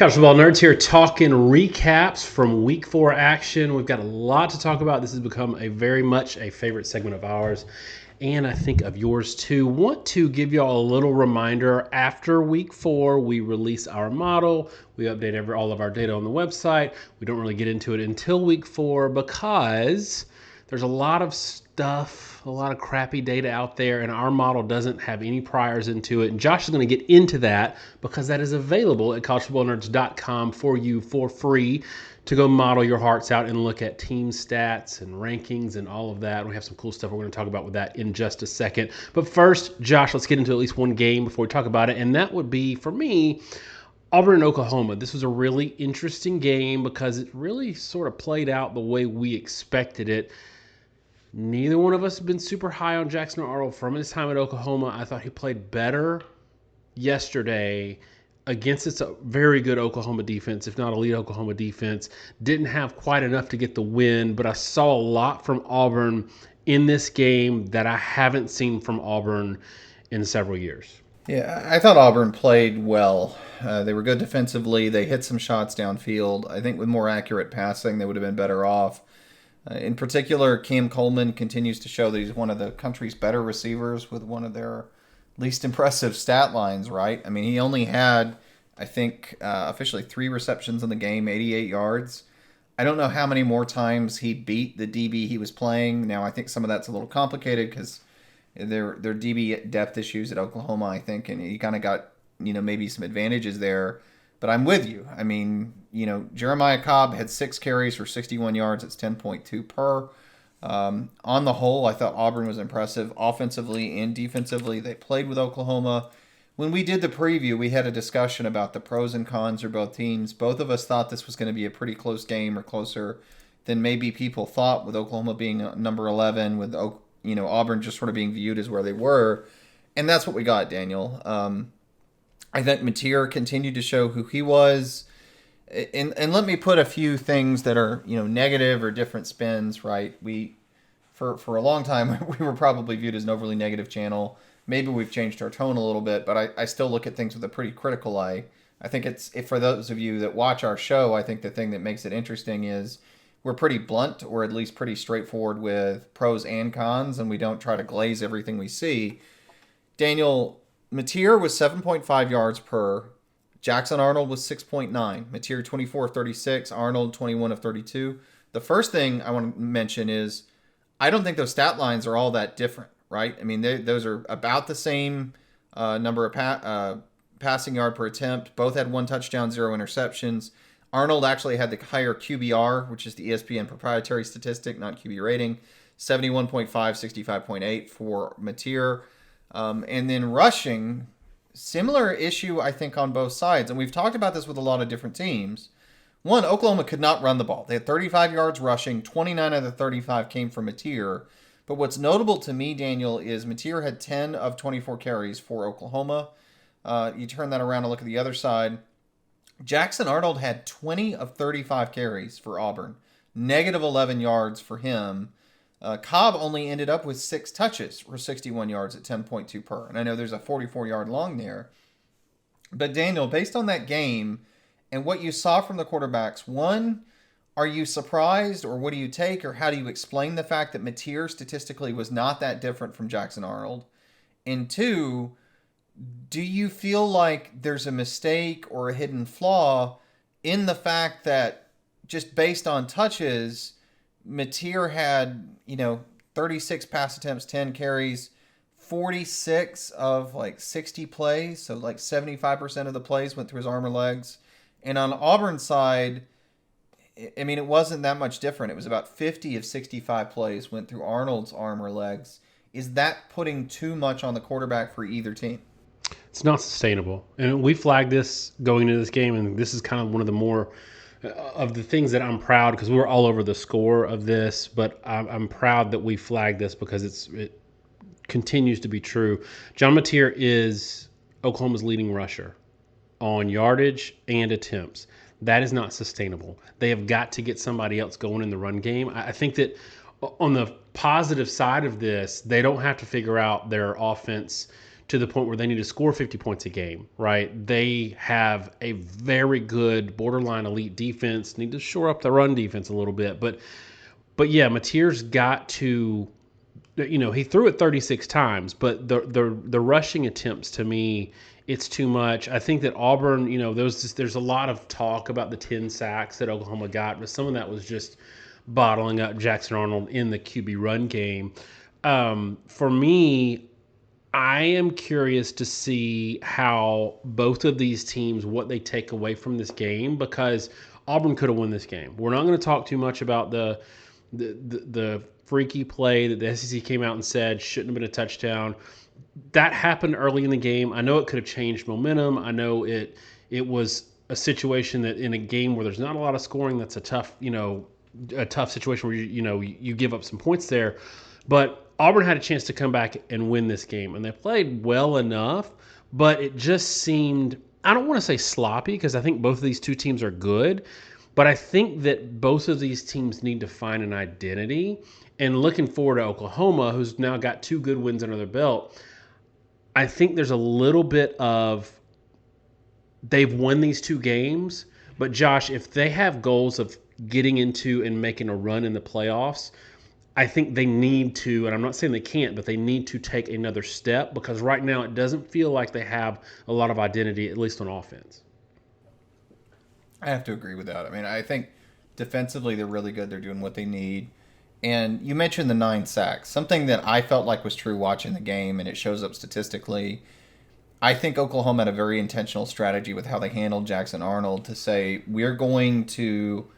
College football nerds here talking recaps from week 4 action. We've got a lot to talk about. This has become a very much a favorite segment of ours, and I think of yours too. Want to give y'all a little reminder. After week 4, we release our model. We update all of our data on the website. We don't really get into it until week 4 because there's a lot of stuff, a lot of crappy data out there, and our model doesn't have any priors into it. And Josh is going to get into that because that is available at collegefootballnerds.com for you for free to go model your hearts out and look at team stats and rankings and all of that. We have some cool stuff we're going to talk about with that in just a second. But first, Josh, let's get into at least one game before we talk about it, and that would be, for me, Auburn and Oklahoma. This was a really interesting game because it really sort of played out the way we expected it. Neither one of us have been super high on Jackson Arnold from his time at Oklahoma. I thought he played better yesterday against this very good Oklahoma defense, if not elite Oklahoma defense. Didn't have quite enough to get the win, but I saw a lot from Auburn in this game that I haven't seen from Auburn in several years. Yeah, I thought Auburn played well. They were good defensively. They hit some shots downfield. I think with more accurate passing, they would have been better off. In particular, Cam Coleman continues to show that he's one of the country's better receivers with one of their least impressive stat lines, right? I mean, he only had, I think, officially 3 receptions in the game, 88 yards. I don't know how many more times he beat the DB he was playing. Now, I think some of that's a little complicated because their DB depth issues at Oklahoma, I think, and he kind of got, maybe some advantages there. But I'm with you. I mean, Jeremiah Cobb had 6 carries for 61 yards. It's 10.2 per. On the whole, I thought Auburn was impressive offensively and defensively. They played with Oklahoma. When we did the preview, we had a discussion about the pros and cons of both teams. Both of us thought this was going to be a pretty close game, or closer than maybe people thought, with Oklahoma being number 11, with Auburn just sort of being viewed as where they were. And that's what we got, Daniel. I think Mateer continued to show who he was. And let me put a few things that are, negative or different spins, right? For a long time, we were probably viewed as an overly negative channel. Maybe we've changed our tone a little bit, but I still look at things with a pretty critical eye. I think if for those of you that watch our show, I think the thing that makes it interesting is we're pretty blunt, or at least pretty straightforward with pros and cons, and we don't try to glaze everything we see. Daniel, Mateer was 7.5 yards per. Jackson Arnold was 6.9. Mateer 24 of 36. Arnold 21 of 32. The first thing I want to mention is I don't think those stat lines are all that different, right? I mean, those are about the same number of passing yard per attempt. Both had 1 touchdown, 0 interceptions. Arnold actually had the higher QBR, which is the ESPN proprietary statistic, not QB rating. 71.5, 65.8 for Mateer. And then rushing, similar issue, I think, on both sides. And we've talked about this with a lot of different teams. One, Oklahoma could not run the ball. They had 35 yards rushing. 29 of the 35 came from Mateer. But what's notable to me, Daniel, is Mateer had 10 of 24 carries for Oklahoma. You turn that around and look at the other side. Jackson Arnold had 20 of 35 carries for Auburn. Negative 11 yards for him. Cobb only ended up with 6 touches for 61 yards at 10.2 per. And I know there's a 44-yard long there. But Daniel, based on that game and what you saw from the quarterbacks, one, are you surprised, or what do you take, or how do you explain the fact that Mateer statistically was not that different from Jackson Arnold? And two, do you feel like there's a mistake or a hidden flaw in the fact that just based on touches, Mateer had, 36 pass attempts, 10 carries, 46 of 60 plays. So 75% of the plays went through his arm or legs. And on Auburn's side, I mean, it wasn't that much different. It was about 50 of 65 plays went through Arnold's arm or legs. Is that putting too much on the quarterback for either team? It's not sustainable. And we flagged this going into this game, and this is kind of one of the more of the things that I'm proud, because we were all over the score of this, but I'm proud that we flagged this because it continues to be true. John Mateer is Oklahoma's leading rusher on yardage and attempts. That is not sustainable. They have got to get somebody else going in the run game. I think that on the positive side of this, they don't have to figure out their offense to the point where they need to score 50 points a game, right? They have a very good borderline elite defense, need to shore up the run defense a little bit. But yeah, Mateer's got to, he threw it 36 times, but the rushing attempts, to me, it's too much. I think that Auburn, there's a lot of talk about the 10 sacks that Oklahoma got, but some of that was just bottling up Jackson Arnold in the QB run game. For me, I am curious to see how both of these teams, what they take away from this game, because Auburn could have won this game. We're not going to talk too much about the freaky play that the SEC came out and said shouldn't have been a touchdown. That happened early in the game. I know it could have changed momentum. I know it was a situation that in a game where there's not a lot of scoring, that's a tough situation where you give up some points there. But Auburn had a chance to come back and win this game, and they played well enough, but it just seemed, I don't want to say sloppy, because I think both of these two teams are good, but I think that both of these teams need to find an identity. And looking forward to Oklahoma, who's now got 2 good wins under their belt, I think there's a little bit of they've won these 2 games, but Josh, if they have goals of getting into and making a run in the playoffs, I think they need to, and I'm not saying they can't, but they need to take another step, because right now it doesn't feel like they have a lot of identity, at least on offense. I have to agree with that. I mean, I think defensively they're really good. They're doing what they need. And you mentioned the 9 sacks, something that I felt like was true watching the game, and it shows up statistically. I think Oklahoma had a very intentional strategy with how they handled Jackson Arnold to say, we're going to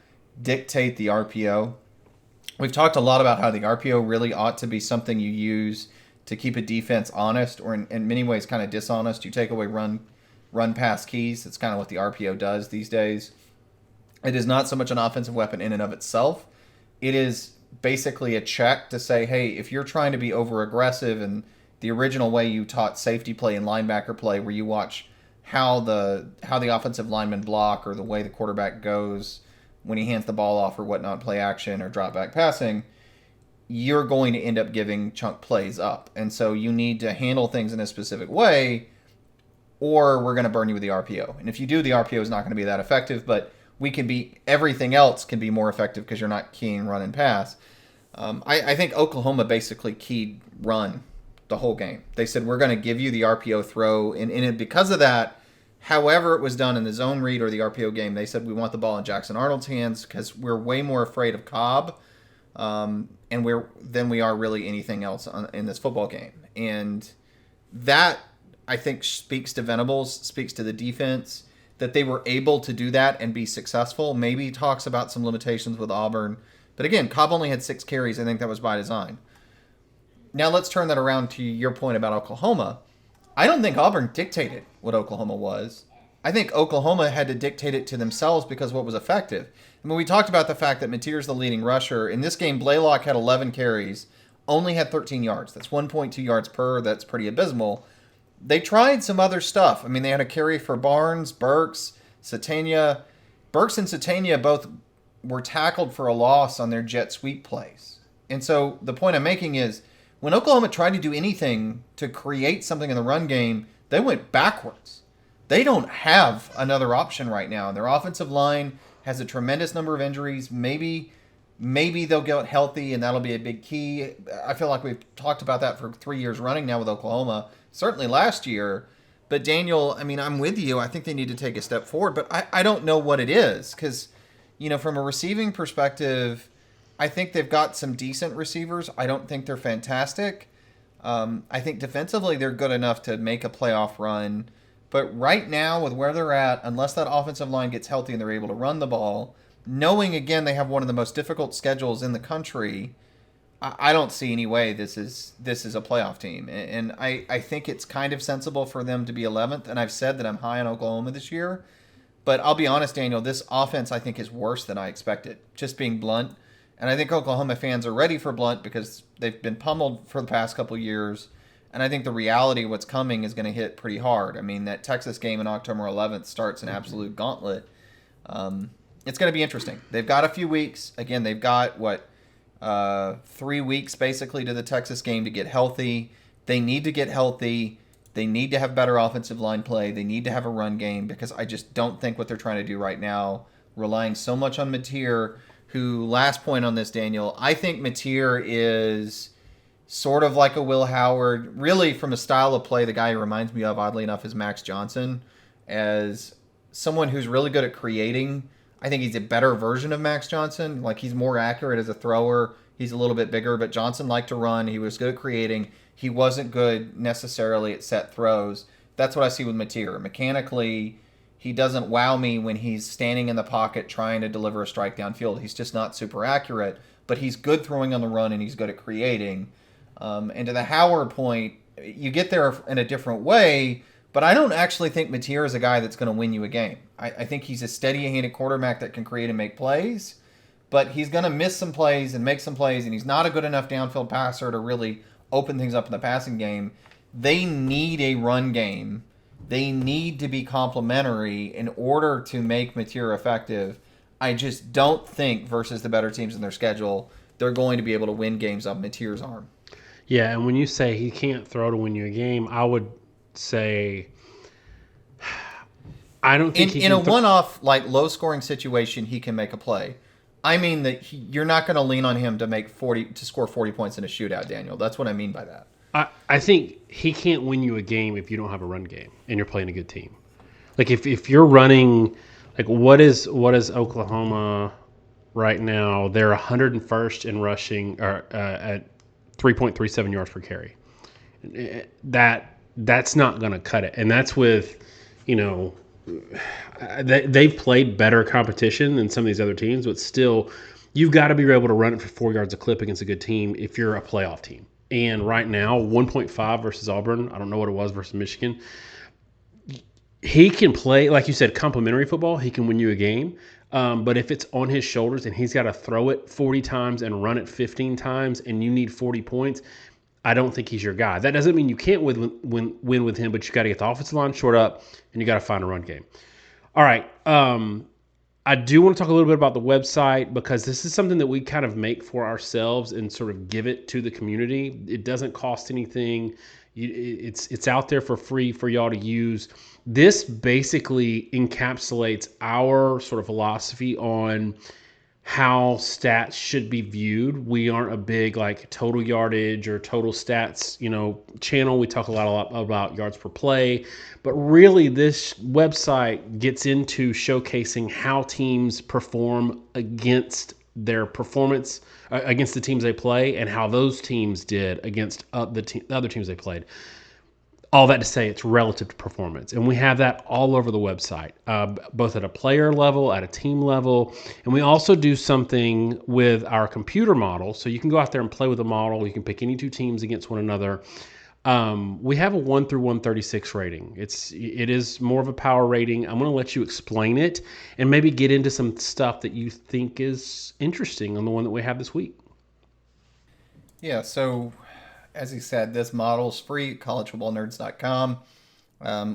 dictate the RPO. We've talked a lot about how the RPO really ought to be something you use to keep a defense honest, or in many ways kind of dishonest. You take away run-pass keys. That's kind of what the RPO does these days. It is not so much an offensive weapon in and of itself. It is basically a check to say, hey, if you're trying to be over-aggressive, and the original way you taught safety play and linebacker play, where you watch how the offensive linemen block, or the way the quarterback goes when he hands the ball off or whatnot, play action or drop back passing, you're going to end up giving chunk plays up. And so you need to handle things in a specific way, or we're going to burn you with the RPO. And if you do, the RPO is not going to be that effective, but everything else can be more effective because you're not keying run and pass. I think Oklahoma basically keyed run the whole game. They said, we're going to give you the RPO throw. And because of that, however it was done in the zone read or the RPO game, they said we want the ball in Jackson Arnold's hands because we're way more afraid of Cobb than we are really anything else in this football game. And that, I think, speaks to Venables, speaks to the defense, that they were able to do that and be successful. Maybe talks about some limitations with Auburn. But again, Cobb only had 6 carries. I think that was by design. Now let's turn that around to your point about Oklahoma. I don't think Auburn dictated what Oklahoma was. I think Oklahoma had to dictate it to themselves because what was effective. I mean, we talked about the fact that Mateer's the leading rusher. In this game, Blaylock had 11 carries, only had 13 yards. That's 1.2 yards per. That's pretty abysmal. They tried some other stuff. I mean, they had a carry for Barnes, Burks, Satania. Burks and Satania both were tackled for a loss on their jet sweep plays. And so the point I'm making is, when Oklahoma tried to do anything to create something in the run game, they went backwards. They don't have another option right now. Their offensive line has a tremendous number of injuries. Maybe they'll get healthy, and that'll be a big key. I feel like we've talked about that for 3 years running now with Oklahoma, certainly last year. But Daniel, I mean, I'm with you. I think they need to take a step forward, but I don't know what it is because, from a receiving perspective, I think they've got some decent receivers. I don't think they're fantastic. I think defensively they're good enough to make a playoff run. But right now, with where they're at, unless that offensive line gets healthy and they're able to run the ball, knowing, again, they have one of the most difficult schedules in the country, I don't see any way this is a playoff team. And I think it's kind of sensible for them to be 11th. And I've said that I'm high on Oklahoma this year. But I'll be honest, Daniel, this offense I think is worse than I expected, just being blunt. And I think Oklahoma fans are ready for blunt because they've been pummeled for the past couple of years. And I think the reality of what's coming is going to hit pretty hard. I mean, that Texas game on October 11th starts an absolute gauntlet. It's going to be interesting. They've got a few weeks. Again, they've got, 3 weeks basically to the Texas game to get healthy. They need to get healthy. They need to have better offensive line play. They need to have a run game because I just don't think what they're trying to do right now, relying so much on Mateer, who, last point on this, Daniel, I think Mateer is sort of like a Will Howard. Really, from a style of play, the guy he reminds me of, oddly enough, is Max Johnson, as someone who's really good at creating. I think he's a better version of Max Johnson. Like, he's more accurate as a thrower. He's a little bit bigger, but Johnson liked to run. He was good at creating. He wasn't good necessarily at set throws. That's what I see with Mateer. Mechanically, he doesn't wow me when he's standing in the pocket trying to deliver a strike downfield. He's just not super accurate, but he's good throwing on the run and he's good at creating. And to the Howard point, you get there in a different way, but I don't actually think Mateer is a guy that's going to win you a game. I think he's a steady-handed quarterback that can create and make plays, but he's going to miss some plays and make some plays, and he's not a good enough downfield passer to really open things up in the passing game. They need a run game. They need to be complementary in order to make Mateer effective. I just don't think, versus the better teams in their schedule, they're going to be able to win games off Mateer's arm. Yeah, and when you say he can't throw to win you a game, I would say I don't think in a one-off, like, low-scoring situation, he can make a play. I mean that you're not going to lean on him to score 40 points in a shootout, Daniel. That's what I mean by that. I think he can't win you a game if you don't have a run game and you're playing a good team. Like, if you're running, like, what is Oklahoma right now? They're 101st in rushing, or at 3.37 yards per carry. That's not going to cut it, and that's with, they've played better competition than some of these other teams, but still, you've got to be able to run it for 4 yards a clip against a good team if you're a playoff team. And right now, 1.5 versus Auburn. I don't know what it was versus Michigan. He can play, like you said, complementary football. He can win you a game. But if it's on his shoulders and he's got to throw it 40 times and run it 15 times and you need 40 points, I don't think he's your guy. That doesn't mean you can't win with him, but you got to get the offensive line short up and you got to find a run game. All right. I do want to talk a little bit about the website because this is something that we kind of make for ourselves and sort of give it to the community. It doesn't cost anything. It's out there for free for y'all to use. This basically encapsulates our sort of philosophy on how stats should be viewed. We aren't a big like total yardage or total stats, channel. We talk a lot about yards per play, but really this website gets into showcasing how teams perform against their performance against the teams they play and how those teams did against the other teams they played. All that to say, it's relative to performance. And we have that all over the website, both at a player level, at a team level. And we also do something with our computer model. So you can go out there and play with the model. You can pick any two teams against one another. We have a 1 through 136 rating. It is more of a power rating. I'm going to let you explain it and maybe get into some stuff that you think is interesting on the one that we have this week. Yeah, so as he said, this model is free at collegefootballnerds.com.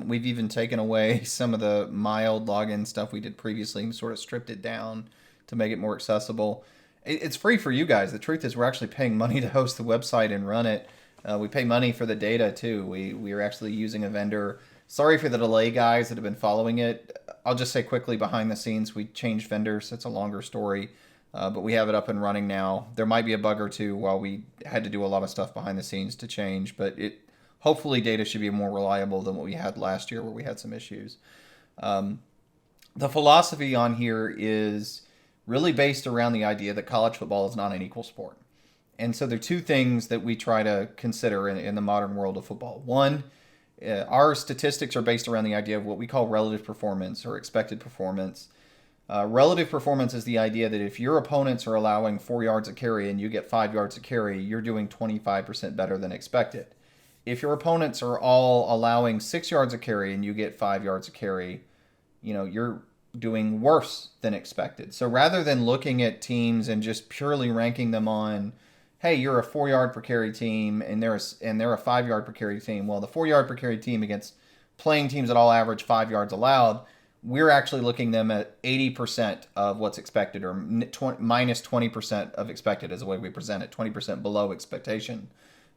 We've even taken away some of the mild login stuff we did previously and sort of stripped it down to make it more accessible. It's free for you guys. The truth is we're actually paying money to host the website and run it. We pay money for the data, too. We are actually using a vendor. Sorry for the delay, guys, that have been following it. I'll just say quickly, behind the scenes, we changed vendors. It's a longer story. But we have it up and running now. There might be a bug or two while we had to do a lot of stuff behind the scenes to change, but hopefully data should be more reliable than what we had last year where we had some issues. The philosophy on here is really based around the idea that college football is not an equal sport. And so there are two things that we try to consider in the modern world of football. One, our statistics are based around the idea of what we call relative performance or expected performance. Relative performance is the idea that if your opponents are allowing 4 yards a carry and you get 5 yards a carry, you're doing 25% better than expected. If your opponents are all allowing 6 yards a carry and you get 5 yards a carry, you're doing worse than expected. So rather than looking at teams and just purely ranking them on, hey, you're a 4 yard per carry team and they're a 5 yard per carry team. Well, the 4 yard per carry team against playing teams that all average 5 yards allowed, we're actually looking them at 80% of what's expected, or minus 20% of expected is the way we present it, 20% below expectation.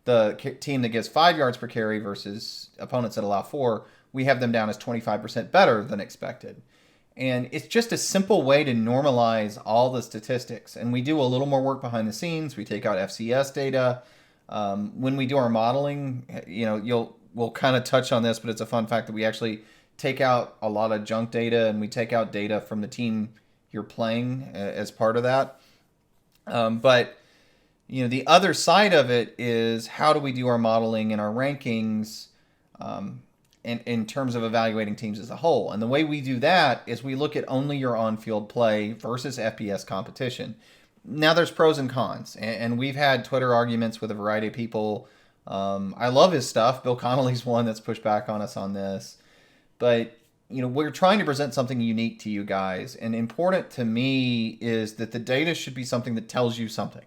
the team that gives 5 yards per carry versus opponents that allow 4, we have them down as 25% better than expected. And it's just a simple way to normalize all the statistics. And we do a little more work behind the scenes. We take out FCS data. When we do our modeling, we'll kind of touch on this, but it's a fun fact that we actually take out a lot of junk data, and we take out data from the team you're playing as part of that. But the other side of it is, how do we do our modeling and our rankings in terms of evaluating teams as a whole? And the way we do that is we look at only your on-field play versus FBS competition. Now, there's pros and cons, and we've had Twitter arguments with a variety of people. I love his stuff. Bill Connolly's one that's pushed back on us on this. But, we're trying to present something unique to you guys. And important to me is that the data should be something that tells you something.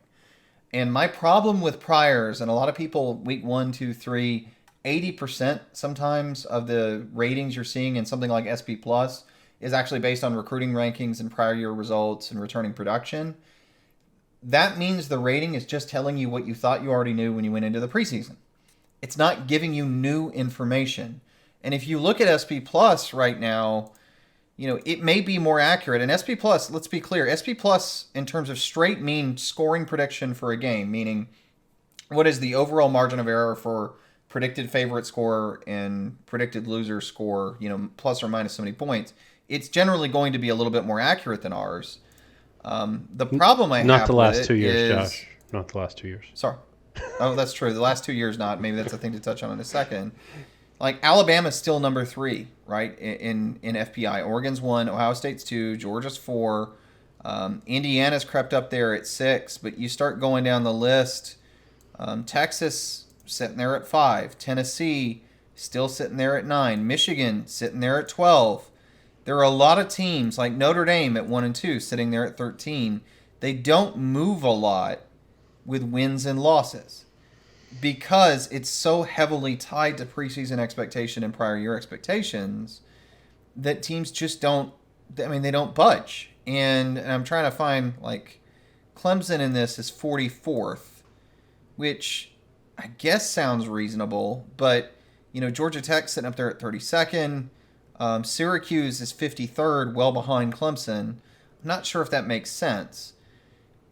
And my problem with priors, and a lot of people, week 1, 2, 3, 80% sometimes of the ratings you're seeing in something like SP Plus is actually based on recruiting rankings and prior year results and returning production. That means the rating is just telling you what you thought you already knew when you went into the preseason. It's not giving you new information. And if you look at SP Plus right now, it may be more accurate. And SP Plus, let's be clear, SP Plus in terms of straight mean scoring prediction for a game, meaning what is the overall margin of error for predicted favorite score and predicted loser score, plus or minus so many points, it's generally going to be a little bit more accurate than ours. The problem I have not the last with 2 years, is, Josh. Not the last 2 years. Sorry. Oh, that's true. The last 2 years, not. Maybe that's a thing to touch on in a second. Like, Alabama's still number 3, right, in FPI. Oregon's 1, Ohio State's 2, Georgia's 4. Indiana's crept up there at 6. But you start going down the list, Texas sitting there at 5. Tennessee still sitting there at 9. Michigan sitting there at 12. There are a lot of teams like Notre Dame at 1 and 2 sitting there at 13. They don't move a lot with wins and losses because it's so heavily tied to preseason expectation and prior year expectations that teams just don't budge. And I'm trying to find, like, Clemson in this is 44th, which I guess sounds reasonable, but, Georgia Tech sitting up there at 32nd. Syracuse is 53rd, well behind Clemson. I'm not sure if that makes sense.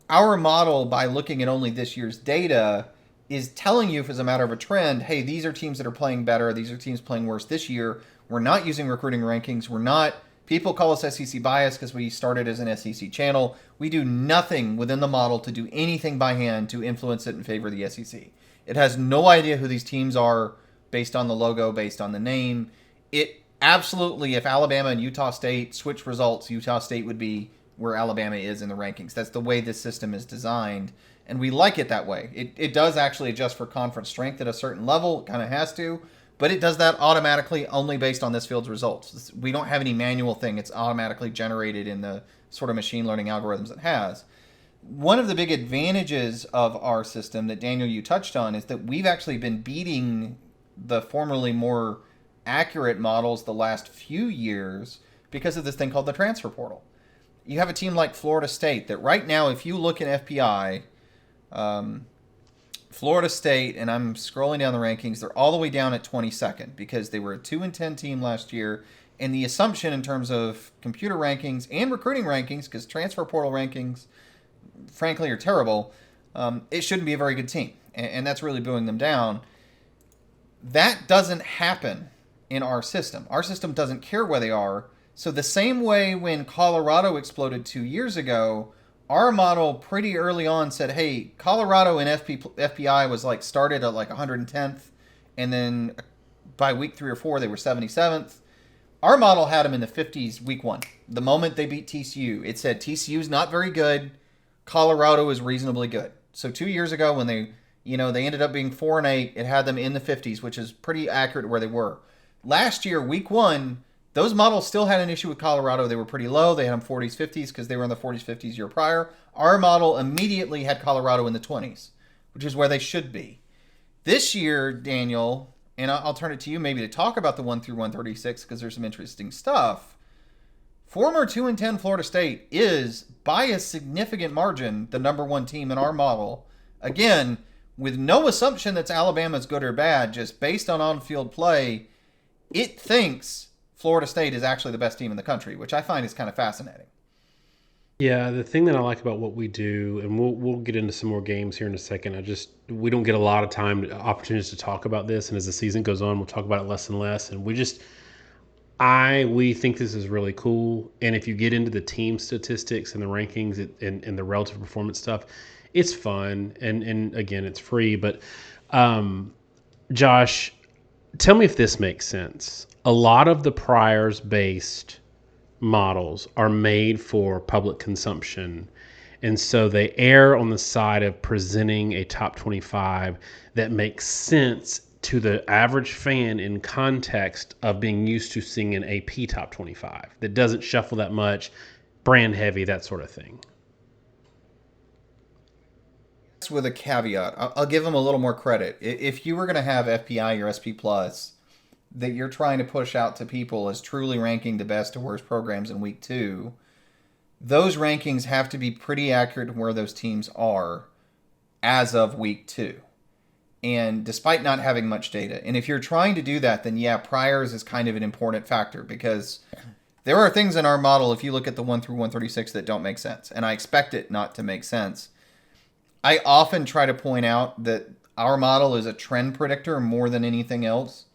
Our model, by looking at only this year's data, is telling you, if it's a matter of a trend, hey, these are teams that are playing better, these are teams playing worse this year. We're not using recruiting rankings. People call us SEC bias because we started as an SEC channel. We do nothing within the model to do anything by hand to influence it in favor of the SEC. It has no idea who these teams are based on the logo, based on the name. It absolutely, if Alabama and Utah State switch results, Utah State would be where Alabama is in the rankings. That's the way this system is designed, and we like it that way. It does actually adjust for conference strength at a certain level. It kind of has to, but it does that automatically only based on this field's results. We don't have any manual thing. It's automatically generated in the sort of machine learning algorithms it has. One of the big advantages of our system that, Daniel, you touched on, is that we've actually been beating the formerly more accurate models the last few years because of this thing called the transfer portal. You have a team like Florida State that right now, if you look at FPI, Florida State, and I'm scrolling down the rankings, they're all the way down at 22nd because they were a 2-10 team last year. And the assumption in terms of computer rankings and recruiting rankings, because transfer portal rankings, frankly, are terrible, it shouldn't be a very good team. And that's really booing them down. That doesn't happen in our system. Our system doesn't care where they are. So the same way when Colorado exploded 2 years ago, our model pretty early on said, hey, Colorado in FPI was like started at like 110th, and then by week 3 or 4 they were 77th. Our model had them in the 50s week 1. The moment they beat TCU, it said TCU's not very good, Colorado is reasonably good. So 2 years ago when they ended up being 4-8, it had them in the 50s, which is pretty accurate where they were. Last year, week 1, those models still had an issue with Colorado. They were pretty low. They had them 40s, 50s because they were in the 40s, 50s year prior. Our model immediately had Colorado in the 20s, which is where they should be. This year, Daniel, and I'll turn it to you maybe to talk about the 1 through 136 because there's some interesting stuff. Former 2-10 Florida State is, by a significant margin, the number 1 team in our model. Again, with no assumption that Alabama's good or bad, just based on on-field play, it thinks Florida State is actually the best team in the country, which I find is kind of fascinating. Yeah, the thing that I like about what we do, and we'll get into some more games here in a second. We don't get a lot of opportunities to talk about this, and as the season goes on, we'll talk about it less and less. And we think this is really cool. And if you get into the team statistics and the rankings and the relative performance stuff, it's fun. And again, it's free. But Josh, tell me if this makes sense. A lot of the priors based models are made for public consumption. And so they err on the side of presenting a top 25 that makes sense to the average fan in context of being used to seeing an AP top 25 that doesn't shuffle that much, brand heavy, that sort of thing. With a caveat, I'll give them a little more credit. If you were going to have FPI or SP Plus that you're trying to push out to people as truly ranking the best to worst programs in week 2, those rankings have to be pretty accurate to where those teams are as of week 2. And despite not having much data, and if you're trying to do that, then yeah, priors is kind of an important factor, because there are things in our model, if you look at the 1 through 136, that don't make sense. And I expect it not to make sense. I often try to point out that our model is a trend predictor more than anything else.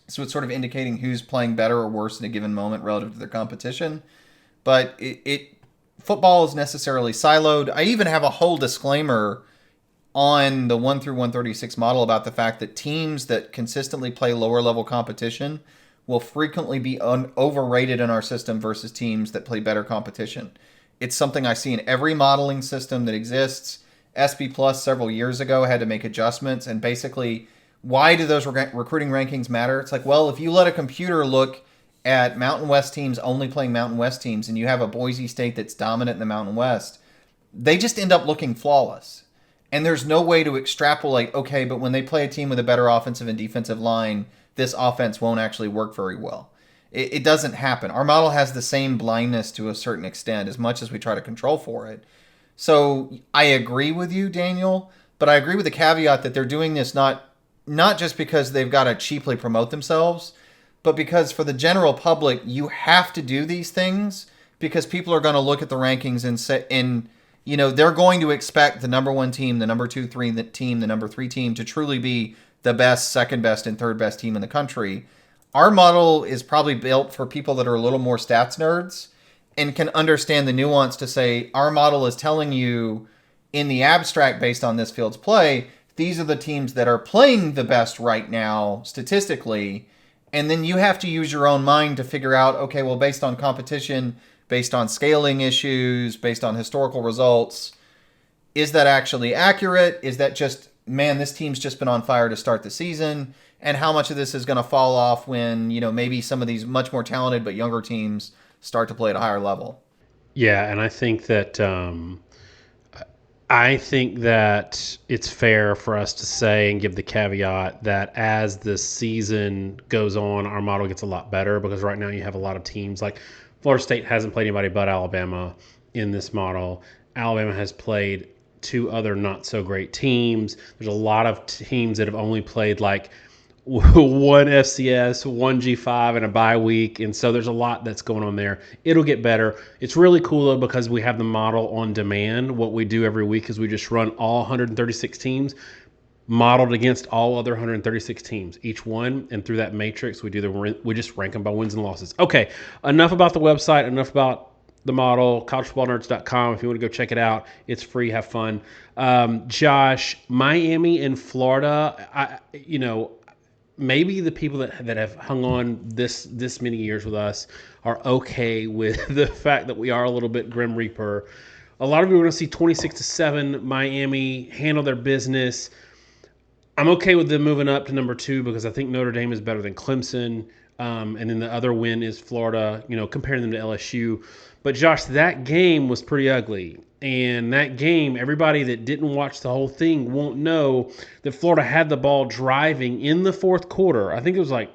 So it's sort of indicating who's playing better or worse in a given moment relative to their competition. But football is necessarily siloed. I even have a whole disclaimer on the 1 through 136 model about the fact that teams that consistently play lower level competition will frequently be overrated in our system versus teams that play better competition. It's something I see in every modeling system that exists. SP Plus several years ago had to make adjustments, and basically, why do those recruiting rankings matter? It's like, well, if you let a computer look at Mountain West teams only playing Mountain West teams, and you have a Boise State that's dominant in the Mountain West, they just end up looking flawless. And there's no way to extrapolate, okay, but when they play a team with a better offensive and defensive line, this offense won't actually work very well. It doesn't happen. Our model has the same blindness to a certain extent, as much as we try to control for it. So I agree with you, Daniel, but I agree with the caveat that they're doing this not just because they've got to cheaply promote themselves, but because for the general public, you have to do these things because people are going to look at the rankings and they're going to expect the number 1 team, the number 2, 3 team, the number 3 team to truly be the best, second best, and third best team in the country. Our model is probably built for people that are a little more stats nerds and can understand the nuance to say, our model is telling you in the abstract based on this field's play, these are the teams that are playing the best right now statistically. And then you have to use your own mind to figure out, okay, well, based on competition, based on scaling issues, based on historical results, is that actually accurate? Is that just, man, this team's just been on fire to start the season? And how much of this is going to fall off when, maybe some of these much more talented but younger teams start to play at a higher level? Yeah, and I think that it's fair for us to say and give the caveat that as the season goes on, our model gets a lot better, because right now you have a lot of teams like Florida State hasn't played anybody but Alabama in this model. Alabama has played 2 other not so great teams. There's a lot of teams that have only played like one FCS, one G5, and a bye week. And so there's a lot that's going on there. It'll get better. It's really cool, though, because we have the model on demand. What we do every week is we just run all 136 teams modeled against all other 136 teams, each one. And through that matrix, we just rank them by wins and losses. Okay, enough about the website, enough about the model, collegefootballnerds.com. If you want to go check it out, it's free. Have fun. Josh, Miami and Florida, maybe the people that have hung on this many years with us are okay with the fact that we are a little bit Grim Reaper. A lot of people are going to see 26-7 Miami handle their business. I'm okay with them moving up to number 2 because I think Notre Dame is better than Clemson. And then the other win is Florida, comparing them to LSU. But Josh, that game was pretty ugly. And that game, everybody that didn't watch the whole thing won't know that Florida had the ball driving in the fourth quarter. I think it was like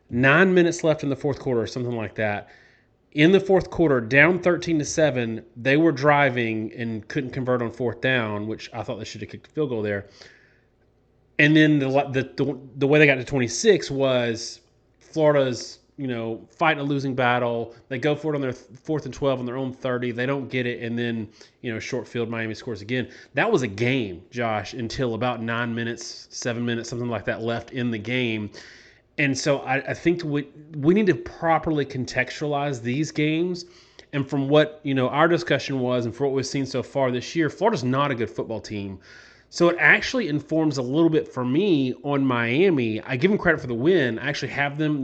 9 minutes left in the fourth quarter or something like that. In the fourth quarter, down 13-7, they were driving and couldn't convert on fourth down, which I thought they should have kicked a field goal there. And then the way they got to 26 was Florida's, fighting a losing battle. They go for it on their 4th and 12 on their own 30. They don't get it, and then short field, Miami scores again. That was a game, Josh, until about 9 minutes, 7 minutes, something like that left in the game. And so I think we need to properly contextualize these games. And from what our discussion was, and for what we've seen so far this year, Florida's not a good football team. So it actually informs a little bit for me on Miami. I give them credit for the win. I actually have them,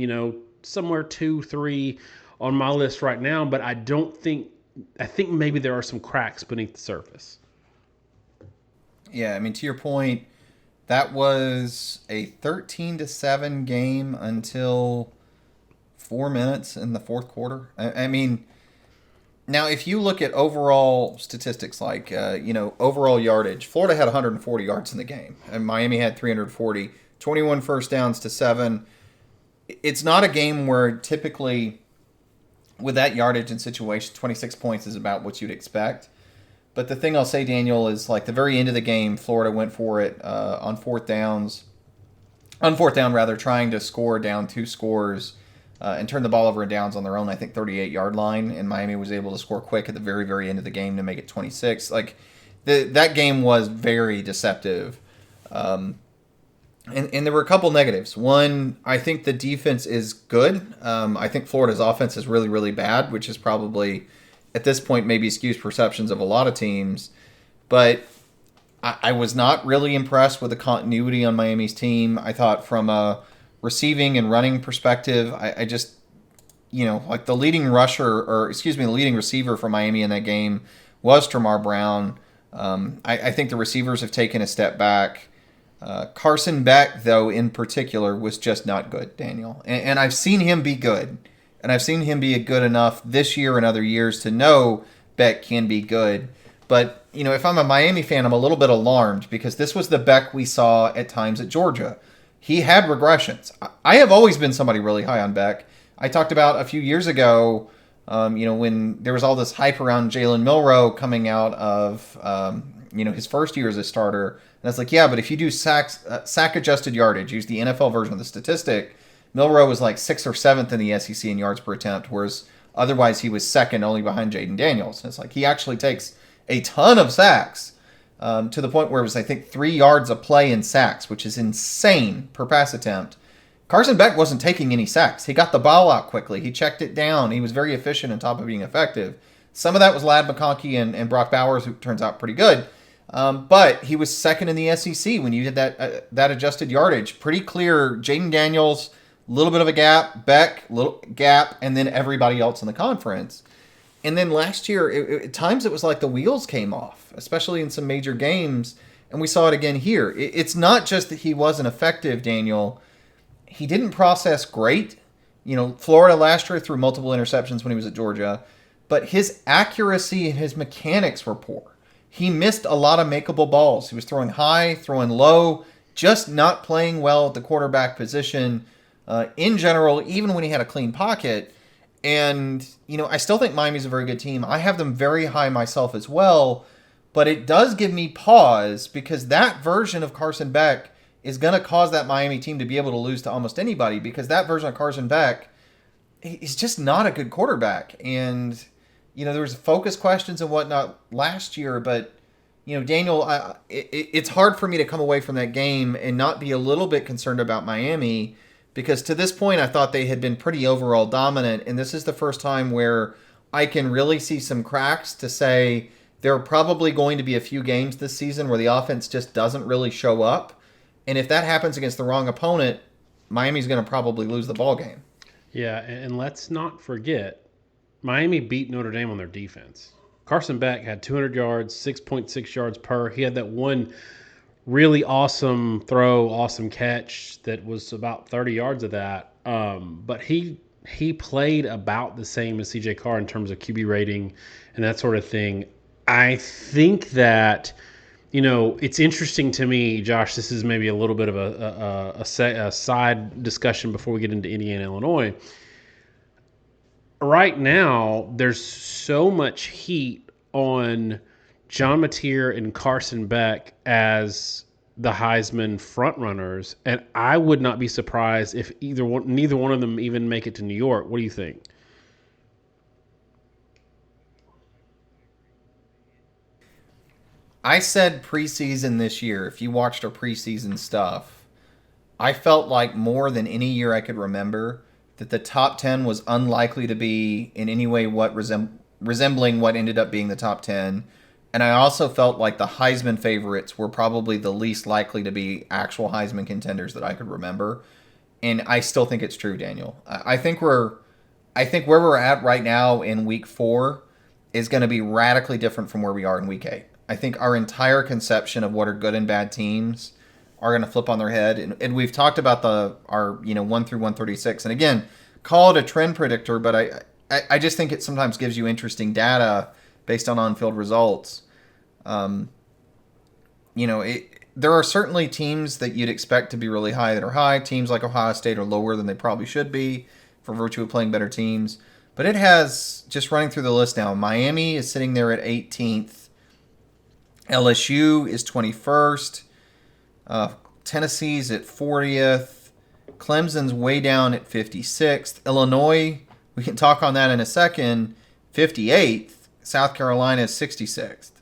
somewhere 2-3 on my list right now. But I think maybe there are some cracks beneath the surface. Yeah, I mean, to your point, that was a 13-7 game until 4 minutes in the fourth quarter. I mean, now if you look at overall statistics, like overall yardage, Florida had 140 yards in the game, and Miami had 340, 21 first downs to 7. It's not a game where typically, with that yardage and situation, 26 points is about what you'd expect. But the thing I'll say, Daniel, is like the very end of the game, Florida went for it on fourth down, trying to score down 2 scores and turn the ball over in downs on their own, I think, 38-yard line. And Miami was able to score quick at the very, very end of the game to make it 26. Like, that game was very deceptive. And there were a couple negatives. One, I think the defense is good. I think Florida's offense is really, really bad, which is probably, at this point, maybe skews perceptions of a lot of teams. But I was not really impressed with the continuity on Miami's team. I thought from a receiving and running perspective, I just, like the leading receiver for Miami in that game was Tremar Brown. I think the receivers have taken a step back. Carson Beck, though, in particular, was just not good, Daniel. And I've seen him be good. And I've seen him be good enough this year and other years to know Beck can be good. But, if I'm a Miami fan, I'm a little bit alarmed because this was the Beck we saw at times at Georgia. He had regressions. I have always been somebody really high on Beck. I talked about a few years ago, when there was all this hype around Jalen Milroe coming out of, his first year as a starter. And I was like, yeah, but if you do sack-adjusted yardage, use the NFL version of the statistic, Milroe was like 6th or 7th in the SEC in yards per attempt, whereas otherwise he was second only behind Jaden Daniels. And it's like he actually takes a ton of sacks to the point where it was, I think, 3 yards a play in sacks, which is insane per pass attempt. Carson Beck wasn't taking any sacks. He got the ball out quickly. He checked it down. He was very efficient on top of being effective. Some of that was Ladd McConkey and Brock Bowers, who turns out pretty good. But he was second in the SEC when you did that adjusted yardage. Pretty clear, Jaden Daniels, little bit of a gap, Beck, little gap, and then everybody else in the conference. And then last year, at times it was like the wheels came off, especially in some major games, and we saw it again here. It's not just that he wasn't effective, Daniel. He didn't process great. Florida last year threw multiple interceptions when he was at Georgia, but his accuracy and his mechanics were poor. He missed a lot of makeable balls. He was throwing high, throwing low, just not playing well at the quarterback position. In general, even when he had a clean pocket. And, I still think Miami's a very good team. I have them very high myself as well. But it does give me pause because that version of Carson Beck is going to cause that Miami team to be able to lose to almost anybody because that version of Carson Beck is just not a good quarterback. And, there was focus questions and whatnot last year. But, Daniel, it's hard for me to come away from that game and not be a little bit concerned about Miami. Because to this point, I thought they had been pretty overall dominant, and this is the first time where I can really see some cracks to say there are probably going to be a few games this season where the offense just doesn't really show up. And if that happens against the wrong opponent, Miami's going to probably lose the ball game. Yeah, and let's not forget, Miami beat Notre Dame on their defense. Carson Beck had 200 yards, 6.6 yards per. He had that one really awesome throw, awesome catch that was about 30 yards of that. But he played about the same as CJ Carr in terms of QB rating and that sort of thing. I think that, it's interesting to me, Josh, this is maybe a little bit of a side discussion before we get into Indiana, Illinois. right now there's so much heat on John Mateer and Carson Beck as the Heisman frontrunners, and I would not be surprised if neither one of them even make it to New York. What do you think? I said preseason this year, if you watched our preseason stuff, I felt like more than any year I could remember that the top 10 was unlikely to be in any way resembling what ended up being the top 10. And I also felt like the Heisman favorites were probably the least likely to be actual Heisman contenders that I could remember. And I still think it's true, Daniel. I think where we're at right now in week 4 is going to be radically different from where we are in week 8. I think our entire conception of what are good and bad teams are going to flip on their head. And we've talked about our 1 through 136. And again, call it a trend predictor, but I just think it sometimes gives you interesting data based on field results. Um, there are certainly teams that you'd expect to be really high that are high. Teams like Ohio State are lower than they probably should be for virtue of playing better teams. But it has, just running through the list now, Miami is sitting there at 18th. LSU is 21st. Tennessee's at 40th. Clemson's way down at 56th. Illinois, we can talk on that in a second, 58th. South Carolina is 66th.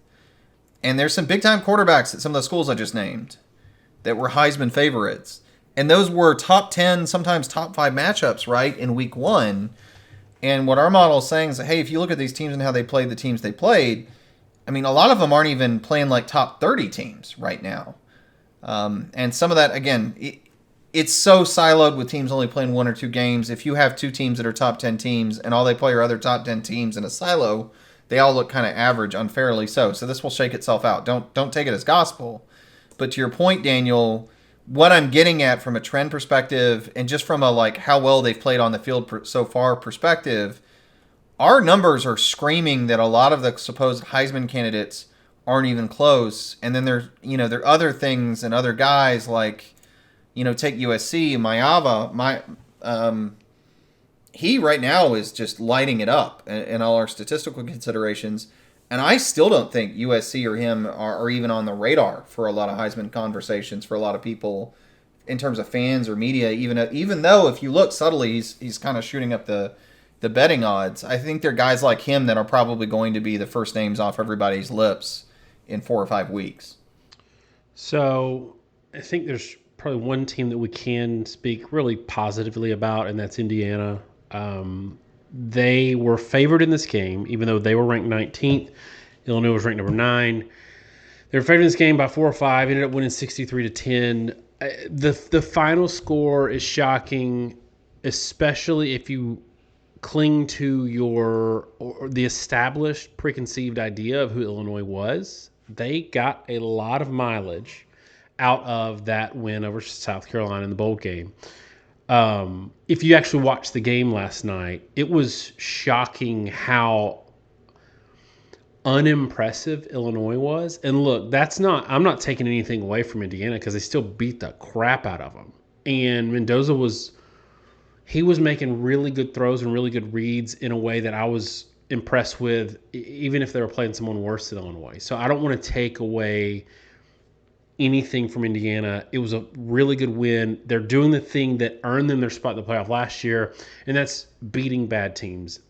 And there's some big-time quarterbacks at some of the schools I just named that were Heisman favorites. And those were top 10, sometimes top 5 matchups, right, in week 1. And what our model is saying is that, hey, if you look at these teams and how they played the teams they played, I mean, a lot of them aren't even playing like top 30 teams right now. And some of that, again, it's so siloed with teams only playing 1 or 2 games. If you have 2 teams that are top 10 teams and all they play are other top 10 teams in a silo, they all look kind of average, unfairly so. So this will shake itself out. Don't take it as gospel. But to your point, Daniel, what I'm getting at from a trend perspective and just from a like how well they've played on the field so far perspective, our numbers are screaming that a lot of the supposed Heisman candidates aren't even close. And then there are other things and other guys like, take USC, he right now is just lighting it up in all our statistical considerations. And I still don't think USC or him are even on the radar for a lot of Heisman conversations for a lot of people in terms of fans or media, even though if you look subtly, he's kind of shooting up the betting odds. I think there are guys like him that are probably going to be the first names off everybody's lips in 4 or 5 weeks. So I think there's probably one team that we can speak really positively about, and that's Indiana. They were favored in this game, even though they were ranked 19th. Illinois was ranked number 9. They were favored in this game by 4 or 5. Ended up winning 63-10. The final score is shocking, especially if you cling to the established preconceived idea of who Illinois was. They got a lot of mileage out of that win over South Carolina in the bowl game. If you actually watched the game last night, it was shocking how unimpressive Illinois was. And look, I'm not taking anything away from Indiana because they still beat the crap out of them. And Mendoza was making really good throws and really good reads in a way that I was impressed with, even if they were playing someone worse than Illinois. So I don't want to take away anything from Indiana. It was a really good win. They're doing the thing that earned them their spot in the playoff last year, and that's beating bad teams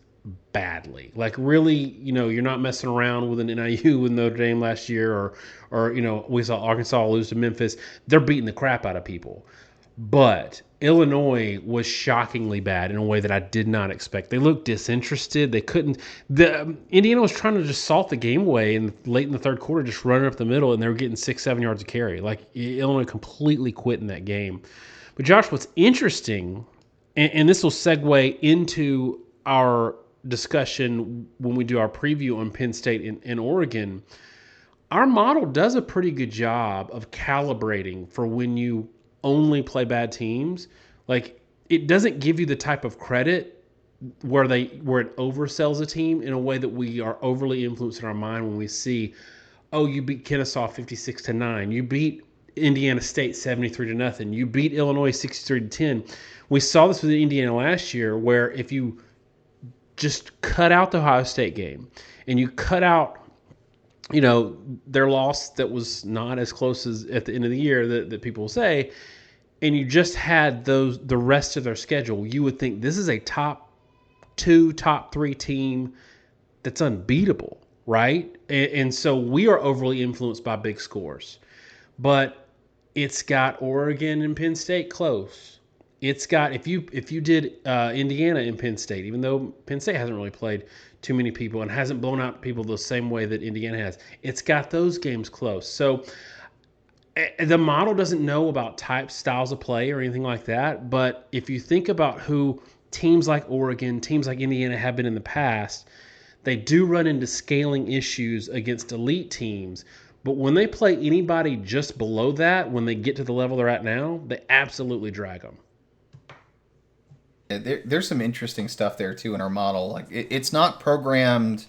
badly. Like really, you're not messing around with an NIU with Notre Dame last year, or we saw Arkansas lose to Memphis. They're beating the crap out of people. But Illinois was shockingly bad in a way that I did not expect. They looked disinterested. They couldn't. Indiana was trying to just salt the game away, and late in the third quarter, just running up the middle, and they were getting 6-7 yards of carry. Like Illinois completely quit in that game. But Josh, what's interesting, and this will segue into our discussion when we do our preview on Penn State and Oregon. Our model does a pretty good job of calibrating for when you only play bad teams. Like it doesn't give you the type of credit where it oversells a team in a way that we are overly influenced in our mind when we see, oh, you beat Kennesaw 56-9, you beat Indiana State 73-0, you beat Illinois 63-10. We saw this with Indiana last year, where if you just cut out the Ohio State game and you cut out, their loss that was not as close as at the end of the year that people say, and you just had the rest of their schedule, you would think this is a top 2, top 3 team that's unbeatable, right? And so we are overly influenced by big scores. But it's got Oregon and Penn State close. It's got if you did Indiana and Penn State, even though Penn State hasn't really played too many people and hasn't blown out people the same way that Indiana has, it's got those games close. So the model doesn't know about types, styles of play, or anything like that. But if you think about who teams like Oregon, teams like Indiana have been in the past, they do run into scaling issues against elite teams. But when they play anybody just below that, when they get to the level they're at now, they absolutely drag them. There's some interesting stuff there too in our model. Like it's not programmed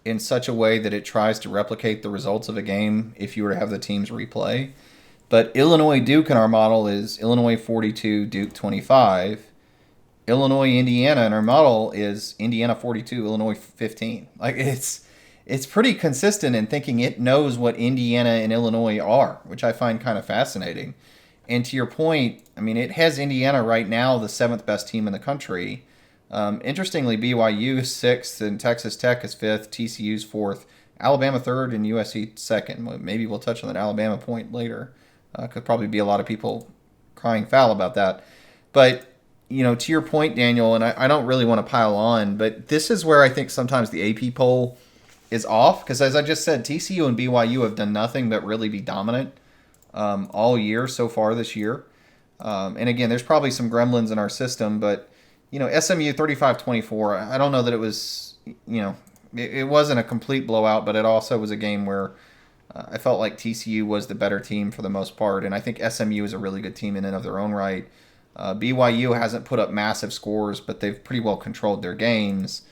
in such a way that it tries to replicate the results of a game if you were to have the teams replay. But Illinois Duke in our model is Illinois 42, Duke 25. Illinois Indiana in our model is Indiana 42, Illinois 15. Like it's pretty consistent in thinking it knows what Indiana and Illinois are, which I find kind of fascinating. And to your point, I mean, it has Indiana right now the 7th best team in the country. Interestingly, BYU is 6th and Texas Tech is 5th, TCU's 4th, Alabama 3rd, and USC 2nd. Maybe we'll touch on that Alabama point later. Could probably be a lot of people crying foul about that. But, to your point, Daniel, and I don't really want to pile on, but this is where I think sometimes the AP poll is off. Because as I just said, TCU and BYU have done nothing but really be dominant all year so far this year. And again, there's probably some gremlins in our system, but SMU 35-24. I don't know that it was, it wasn't a complete blowout, but it also was a game where I felt like TCU was the better team for the most part, and I think SMU is a really good team in and of their own right. BYU hasn't put up massive scores, but they've pretty well controlled their games.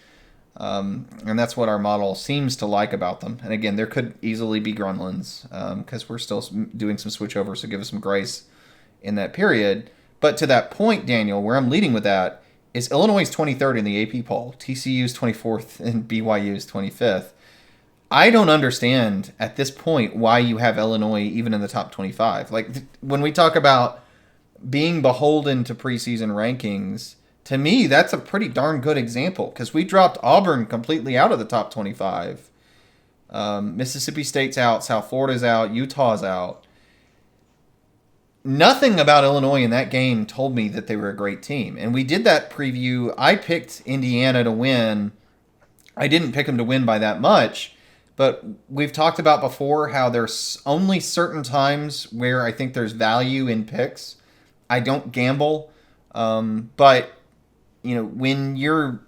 And that's what our model seems to like about them. And again, there could easily be gremlins because we're still doing some switchovers, so give us some grace in that period. But to that point, Daniel, where I'm leading with that is Illinois is 23rd in the AP poll, TCU is 24th, and BYU is 25th. I don't understand at this point why you have Illinois even in the top 25. Like when we talk about being beholden to preseason rankings, to me, that's a pretty darn good example because we dropped Auburn completely out of the top 25. Mississippi State's out, South Florida's out, Utah's out. Nothing about Illinois in that game told me that they were a great team. And we did that preview. I picked Indiana to win. I didn't pick them to win by that much. But we've talked about before how there's only certain times where I think there's value in picks. I don't gamble. But, when you're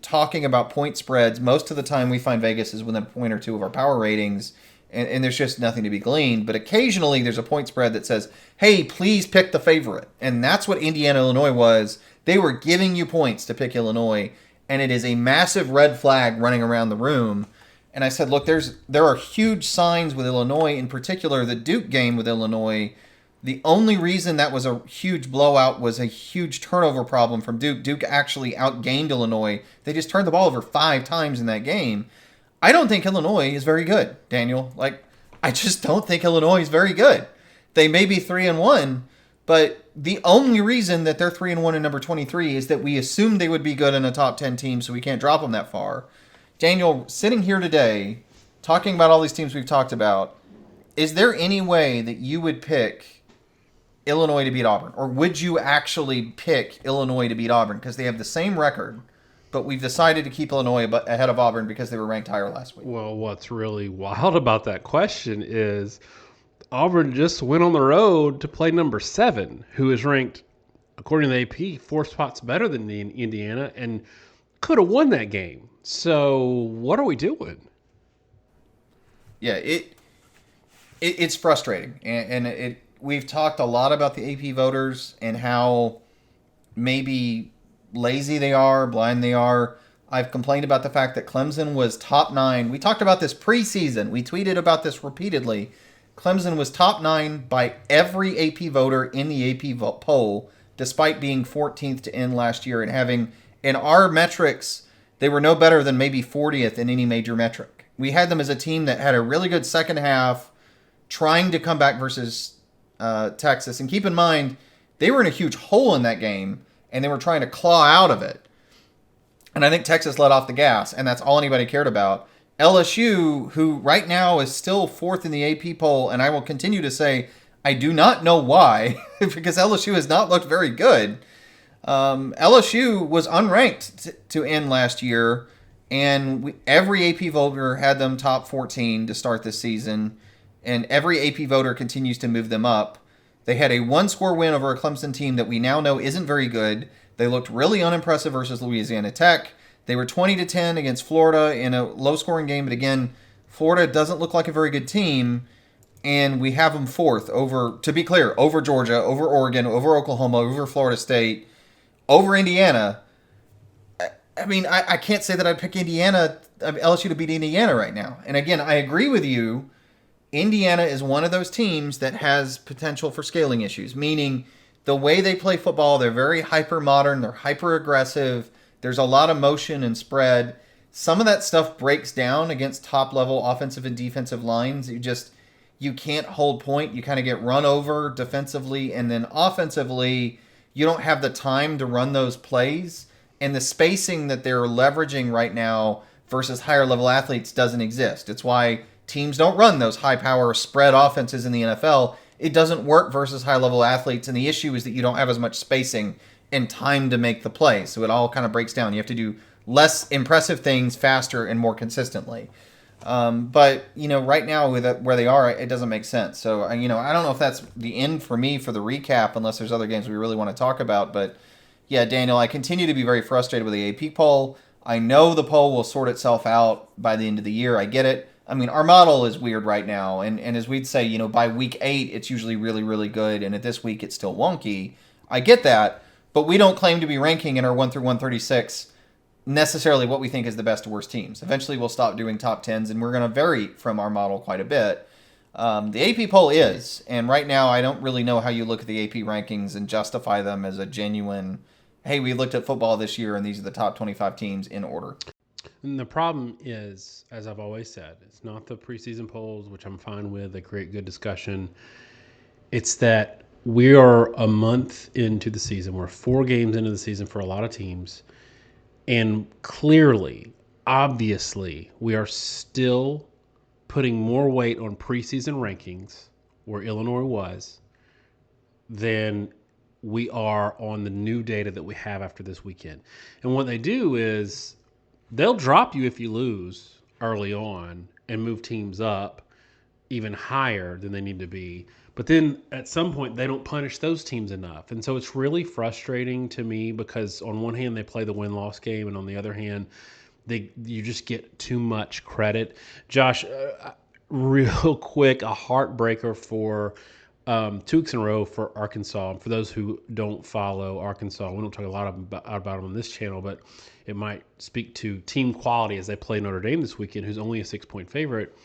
talking about point spreads, most of the time we find Vegas is within a point or two of our power ratings. And there's just nothing to be gleaned. But occasionally there's a point spread that says, hey, please pick the favorite. And that's what Indiana-Illinois was. They were giving you points to pick Illinois. And it is a massive red flag running around the room. And I said, look, there are huge signs with Illinois, in particular the Duke game with Illinois. The only reason that was a huge blowout was a huge turnover problem from Duke. Duke actually outgained Illinois. They just turned the ball over 5 times in that game. I don't think Illinois is very good, Daniel. I just don't think Illinois is very good. They may be 3-1, but the only reason that they're 3-1 and number 23 is that we assumed they would be good in a top 10 team, so we can't drop them that far. Daniel, sitting here today, talking about all these teams we've talked about, is there any way that you would pick Illinois to beat Auburn? Or would you actually pick Illinois to beat Auburn? Because they have the same record, but we've decided to keep Illinois ahead of Auburn because they were ranked higher last week. Well, what's really wild about that question is Auburn just went on the road to play number 7, who is ranked, according to the AP, 4 spots better than Indiana, and could have won that game. So what are we doing? Yeah, it's frustrating, and we've talked a lot about the AP voters and how maybe lazy they are, blind they are. I've complained about the fact that Clemson was top 9. We talked about this preseason. We tweeted about this repeatedly. Clemson was top 9 by every AP voter in the AP poll, despite being 14th to end last year and having, in our metrics, they were no better than maybe 40th in any major metric. We had them as a team that had a really good second half, trying to come back versus Texas. And keep in mind, they were in a huge hole in that game, and they were trying to claw out of it. And I think Texas let off the gas, and that's all anybody cared about. LSU, who right now is still fourth in the AP poll, and I will continue to say I do not know why, because LSU has not looked very good. LSU was unranked to end last year, and every AP voter had them top 14 to start this season, and every AP voter continues to move them up. They had a one-score win over a Clemson team that we now know isn't very good. They looked really unimpressive versus Louisiana Tech. They were 20-10 against Florida in a low-scoring game, but again, Florida doesn't look like a very good team, and we have them fourth over, to be clear, over Georgia, over Oregon, over Oklahoma, over Florida State, over Indiana. I mean, I can't say that I'd pick LSU to beat Indiana right now. And again, I agree with you. Indiana is one of those teams that has potential for scaling issues, meaning the way they play football, they're very hyper-modern, they're hyper-aggressive, there's a lot of motion and spread. Some of that stuff breaks down against top-level offensive and defensive lines. You can't hold point. You kind of get run over defensively, and then offensively, you don't have the time to run those plays. And the spacing that they're leveraging right now versus higher-level athletes doesn't exist. It's why teams don't run those high-power spread offenses in the NFL. It doesn't work versus high-level athletes, and the issue is that you don't have as much spacing and time to make the play. So it all kind of breaks down. You have to do less impressive things faster and more consistently. But, right now with where they are, it doesn't make sense. So, I don't know if that's the end for me for the recap, unless there's other games we really want to talk about. But, yeah, Daniel, I continue to be very frustrated with the AP poll. I know the poll will sort itself out by the end of the year. I get it. I mean, our model is weird right now. And as we'd say, by week 8, it's usually really, really good. And at this week, it's still wonky. I get that. But we don't claim to be ranking in our 1 through 136 necessarily what we think is the best or worst teams. Eventually, we'll stop doing top 10s, and we're going to vary from our model quite a bit. The AP poll is, and right now, I don't really know how you look at the AP rankings and justify them as a genuine, hey, we looked at football this year, and these are the top 25 teams in order. And the problem is, as I've always said, it's not the preseason polls, which I'm fine with. They create good discussion. It's that we are a month into the season. We're 4 games into the season for a lot of teams. And clearly, obviously, we are still putting more weight on preseason rankings, where Illinois was, than we are on the new data that we have after this weekend. And what they do is they'll drop you if you lose early on and move teams up even higher than they need to be. But then at some point, they don't punish those teams enough. And so it's really frustrating to me because on one hand, they play the win-loss game, and on the other hand, you just get too much credit. Josh, real quick, a heartbreaker for 2 weeks in a row for Arkansas. And for those who don't follow Arkansas, we don't talk a lot about them on this channel, but it might speak to team quality as they play Notre Dame this weekend, who's only a 6-point favorite.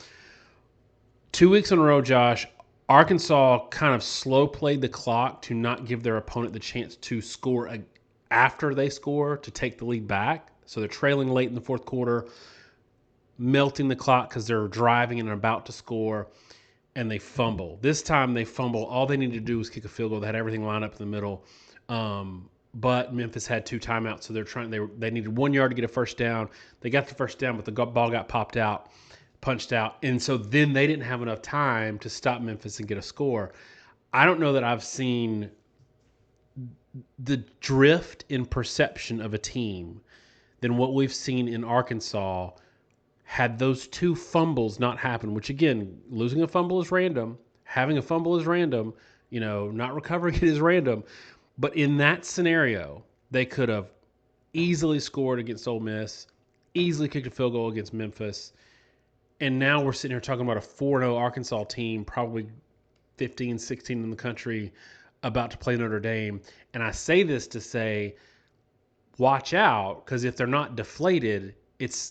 2 weeks in a row, Josh, Arkansas kind of slow played the clock to not give their opponent the chance to score after they score to take the lead back. So they're trailing late in the fourth quarter, melting the clock because they're driving and about to score, and they fumble. This time they fumble. All they needed to do was kick a field goal. They had everything lined up in the middle. But Memphis had 2 timeouts, so they needed 1 yard to get a first down. They got the first down, but the ball got punched out. And so then they didn't have enough time to stop Memphis and get a score. I don't know that I've seen the drift in perception of a team than what we've seen in Arkansas had those 2 fumbles not happen, which again, losing a fumble is random. Having a fumble is random. Not recovering it is random. But in that scenario, they could have easily scored against Ole Miss, easily kicked a field goal against Memphis. And now we're sitting here talking about a 4-0 Arkansas team, probably 15, 16 in the country, about to play Notre Dame. And I say this to say, watch out, because if they're not deflated,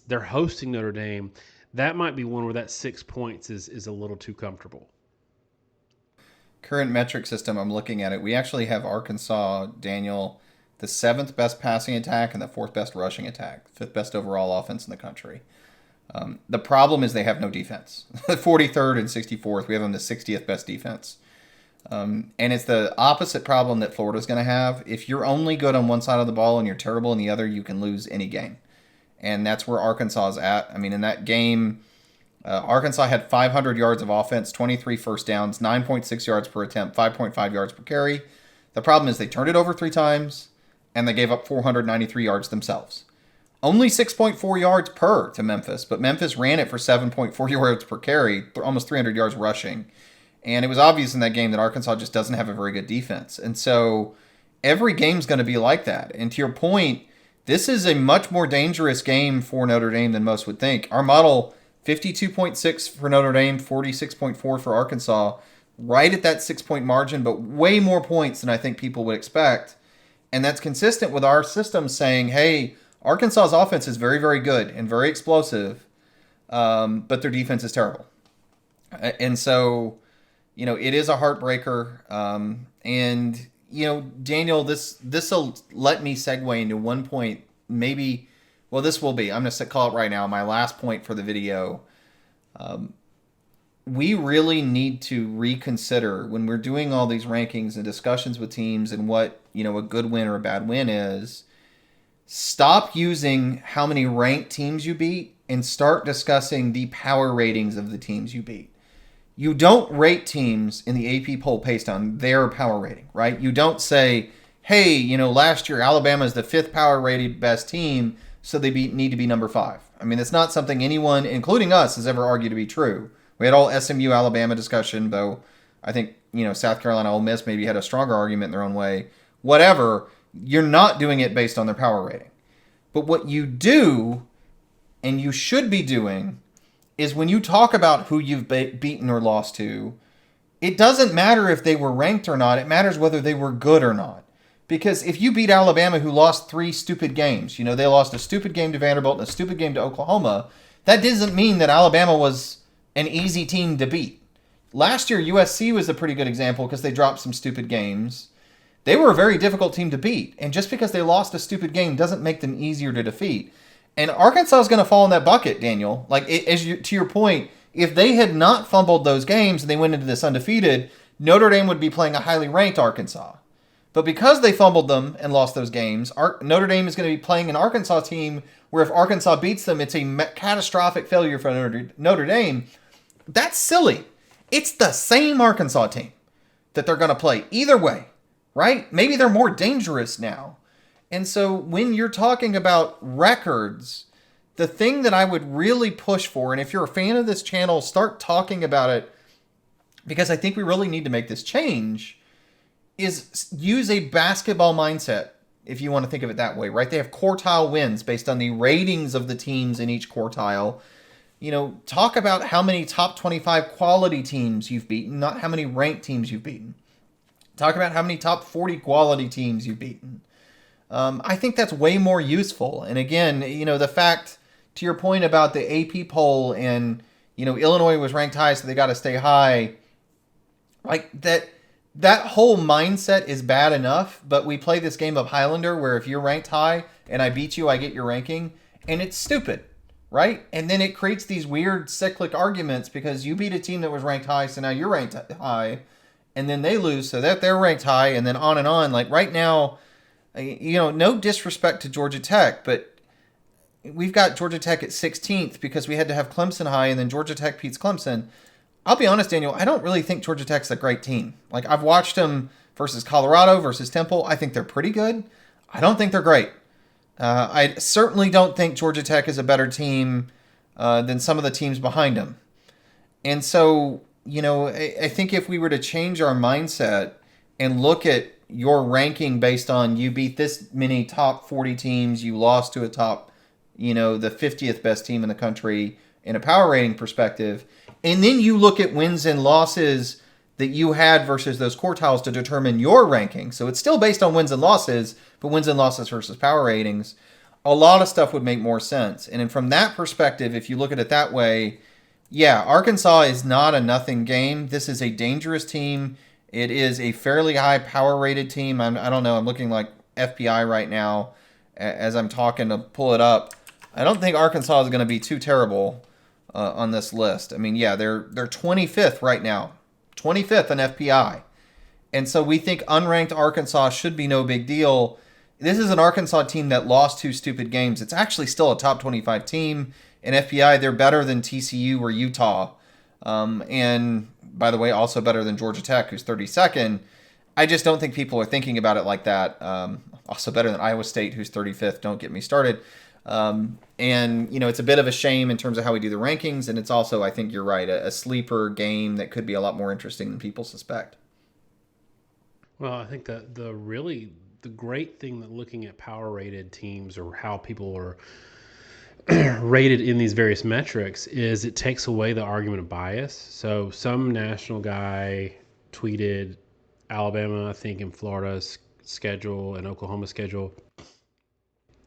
they're hosting Notre Dame. That might be one where that 6 points is a little too comfortable. Current metric system, I'm looking at it. We actually have Arkansas, Daniel, the 7th best passing attack and the 4th best rushing attack, 5th best overall offense in the country. The problem is they have no defense. 43rd and 64th, we have them the 60th best defense. And it's the opposite problem that Florida's going to have. If you're only good on one side of the ball and you're terrible in the other, you can lose any game. And that's where Arkansas is at. I mean, in that game, Arkansas had 500 yards of offense, 23 first downs, 9.6 yards per attempt, 5.5 yards per carry. The problem is they turned it over 3 times, and they gave up 493 yards themselves. Only 6.4 yards per to Memphis, but Memphis ran it for 7.4 yards per carry, almost 300 yards rushing. And it was obvious in that game that Arkansas just doesn't have a very good defense. And so every game's going to be like that. And to your point, this is a much more dangerous game for Notre Dame than most would think. Our model, 52.6 for Notre Dame, 46.4 for Arkansas, right at that 6-point margin, but way more points than I think people would expect. And that's consistent with our system saying, hey, Arkansas's offense is very, very good and very explosive, but their defense is terrible. And so, it is a heartbreaker. And, Daniel, this will let me segue into one point, maybe, well, this will be, I'm going to call it right now, my last point for the video. We really need to reconsider when we're doing all these rankings and discussions with teams and what, a good win or a bad win is. Stop using how many ranked teams you beat and start discussing the power ratings of the teams you beat. You don't rate teams in the AP poll based on their power rating, right? You don't say, hey, last year Alabama is the 5th power rated best team, so they need to be number 5. I mean, it's not something anyone, including us, has ever argued to be true. We had all SMU Alabama discussion, though I think, South Carolina Ole Miss maybe had a stronger argument in their own way. Whatever. You're not doing it based on their power rating. But what you do, and you should be doing, is when you talk about who you've beaten or lost to, it doesn't matter if they were ranked or not. It matters whether they were good or not. Because if you beat Alabama, who lost 3 stupid games, they lost a stupid game to Vanderbilt and a stupid game to Oklahoma, that doesn't mean that Alabama was an easy team to beat. Last year, USC was a pretty good example because they dropped some stupid games. They were a very difficult team to beat, and just because they lost a stupid game doesn't make them easier to defeat. And Arkansas is going to fall in that bucket, Daniel. To your point, if they had not fumbled those games and they went into this undefeated, Notre Dame would be playing a highly ranked Arkansas. But because they fumbled them and lost those games, Notre Dame is going to be playing an Arkansas team where if Arkansas beats them, it's a catastrophic failure for Notre Dame. That's silly. It's the same Arkansas team that they're going to play either way. Right? Maybe they're more dangerous now. And so when you're talking about records, the thing that I would really push for, and if you're a fan of this channel, start talking about it, because I think we really need to make this change, is use a basketball mindset, if you want to think of it that way, right? They have quartile wins based on the ratings of the teams in each quartile. Talk about how many top 25 quality teams you've beaten, not how many ranked teams you've beaten. Talk about how many top 40 quality teams you've beaten. I think that's way more useful. And again, the fact, to your point about the AP poll and, Illinois was ranked high, so they got to stay high. Like that whole mindset is bad enough, but we play this game of Highlander where if you're ranked high and I beat you, I get your ranking. And it's stupid, right? And then it creates these weird cyclic arguments because you beat a team that was ranked high, so now you're ranked high. And then they lose, so that they're ranked high, and then on and on. Like right now, no disrespect to Georgia Tech, but we've got Georgia Tech at 16th because we had to have Clemson high, and then Georgia Tech beats Clemson. I'll be honest, Daniel, I don't really think Georgia Tech's a great team. Like I've watched them versus Colorado, versus Temple. I think they're pretty good. I don't think they're great. I certainly don't think Georgia Tech is a better team than some of the teams behind them. And so, I think if we were to change our mindset and look at your ranking based on you beat this many top 40 teams, you lost to a top, the 50th best team in the country in a power rating perspective, and then you look at wins and losses that you had versus those quartiles to determine your ranking. So it's still based on wins and losses, but wins and losses versus power ratings. A lot of stuff would make more sense. And from that perspective, if you look at it that way, yeah, Arkansas is not a nothing game. This is a dangerous team. It is a fairly high power rated team. I don't know. I'm looking like FPI right now, as I'm talking to pull it up, I don't think Arkansas is going to be too terrible on this list. I mean, yeah, they're 25th right now, 25th in FPI, and so we think unranked Arkansas should be no big deal. This is an Arkansas team that lost 2 stupid games. It's actually still a top 25 team in FPI. They're better than TCU or Utah, and by the way, also better than Georgia Tech, who's 32nd. I just don't think people are thinking about it like that. Also better than Iowa State, who's 35th. Don't get me started. And, it's a bit of a shame in terms of how we do the rankings. And it's also, I think you're right, a sleeper game that could be a lot more interesting than people suspect. Well, I think that the great thing that looking at power rated teams or how people are rated in these various metrics is it takes away the argument of bias. So some national guy tweeted Alabama, I think, in Florida's schedule and Oklahoma's schedule.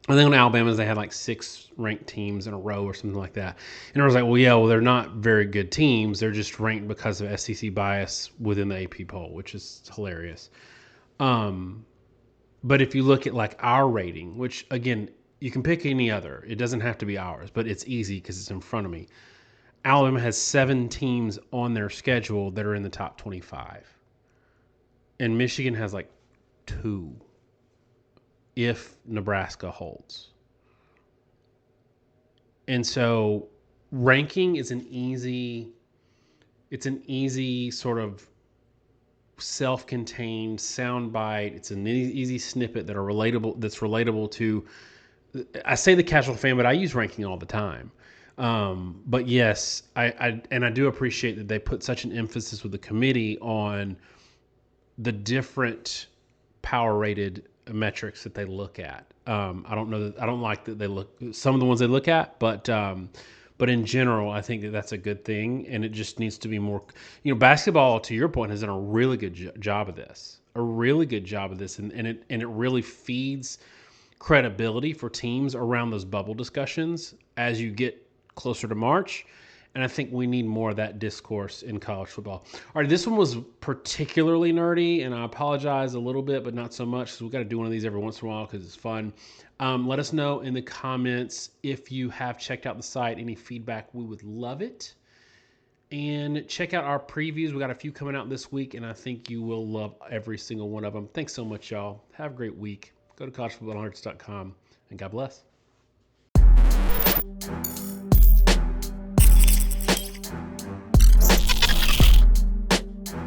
I think on Alabama's they had like 6 ranked teams in a row or something like that. And I was like, well, they're not very good teams. They're just ranked because of SEC bias within the AP poll, which is hilarious. But if you look at like our rating, which again, you can pick any other. It doesn't have to be ours, but it's easy because it's in front of me. Alabama has 7 teams on their schedule that are in the top 25. And Michigan has like 2 if Nebraska holds. And so ranking is an easy sort of self-contained soundbite. It's an easy snippet that's relatable to, I say the casual fan, but I use ranking all the time. But yes, I do appreciate that they put such an emphasis with the committee on the different power rated metrics that they look at. I don't like that they look some of the ones they look at, but in general, I think that that's a good thing, and it just needs to be more. Basketball, to your point, has done a really good job of this. And it really feeds credibility for teams around those bubble discussions as you get closer to March. And I think we need more of that discourse in college football. All right, this one was particularly nerdy, and I apologize a little bit, but not so much, because we've got to do one of these every once in a while because it's fun. Let us know in the comments if you have checked out the site. Any feedback, we would love it. And check out our previews. We got a few coming out this week, and I think you will love every single one of them. Thanks so much, y'all. Have a great week. Go to collegefootballnerds.com, and God bless.